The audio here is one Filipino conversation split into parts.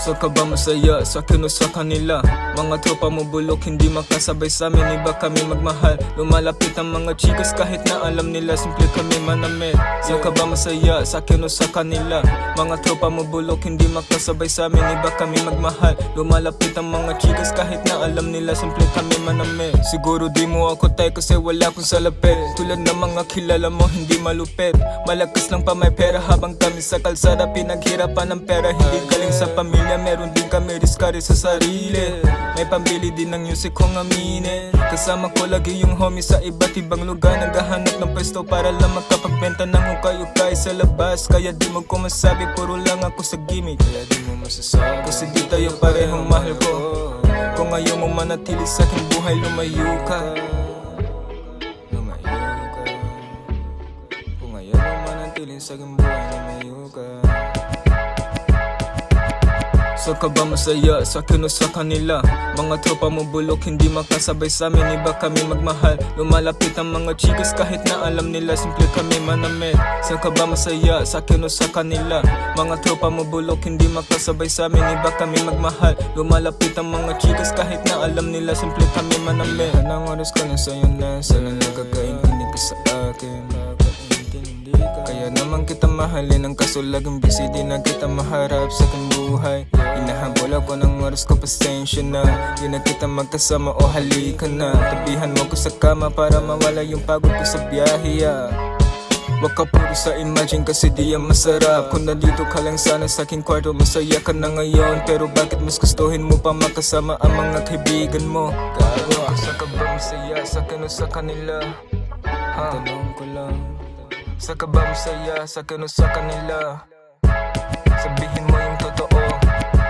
Gusto ka ba masaya sa akin o sa kanila? Mga tropa mo bulok, hindi makasabay sa amin. Iba kami magmahal, lumalapit ang mga chikas kahit na alam nila simple kami manamit. Gusto ka ba masaya sa akin o sa kanila? Mga tropa mo bulok, hindi makasabay sa amin. Iba kami magmahal, lumalapit ang mga chikas kahit na alam nila simple kami manamit. Siguro di mo ako tay kasi wala akong salapit. Tulad ng mga kilala mo, hindi malupit. Malakas lang pa may pera habang kami sa kalsada pinaghirapan ng pera. Hindi galing sa pamilya, meron din kami riskari sa sarili. May pambili din ng music kong aminin. Kasama ko lagi yung homie sa iba't ibang lugar. Naghahanap ng pwesto para lang makapagbenta ng ukay-ukay sa labas. Kaya di mo ko masabi, puro lang ako sa gimmick. Kaya di mo masasabi kasi di tayo parehong mahal ko. Kung ayaw mo manatili sa aking buhay, lumayo ka. Lumayo ka. Kung ayaw mo manatili sa aking buhay, lumayo ka. Gusto ka ba masaya sa akin o sa kanila? Mga tropa mo bulok, hindi makasabay sa amin. Iba kami magmahal, lumalapit ang mga chikas kahit na alam nila simple kami manamit. Gusto ka ba masaya sa akin o sa kanila? Mga tropa mo bulok, hindi makasabay sa amin. Iba kami magmahal, lumalapit ang mga chikas kahit na alam nila simple kami manamit. Anong oras ka na sa'yo na, sana nakakaintindi ka sa akin. Kaya naman kita mahalin, ang kaso laging busy, di na kita maharap sa aking buhay. Hinahabol ako ng oras ko, pasensya na. Di na kita magkasama o halika na. Tabihan mo ko sa kama para mawala yung pagod ko sa biyahe. Wag ka puro sa imagine kasi di yan masarap. Kung nandito ka lang sana sa aking kwarto, masaya ka na ngayon. Pero bakit mas gustuhin mo pa makasama ang mga kaibigan mo? Gago, sa ka ba masaya sa akin o sa kanila? Tanong ko lang, sa ka ba masaya sa akin o sa kanila? Sabihin mo yung totoo.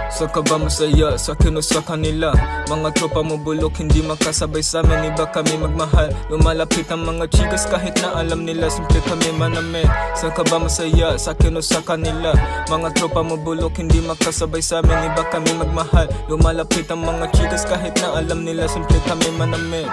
Sa ka ba masaya sa akin o sa kanila? Mga tropa mo bulok, hindi makasabay sa amin. Iba kami magmahal, lumalapit ang mga chikas kahit na alam nila simple kami manamit. Sa ka ba masaya sa akin o sa kanila? Mga tropa mo bulok, hindi makasabay sa amin. Iba kami magmahal, lumalapit ang mga chikas kahit na alam nila simple kami manamit.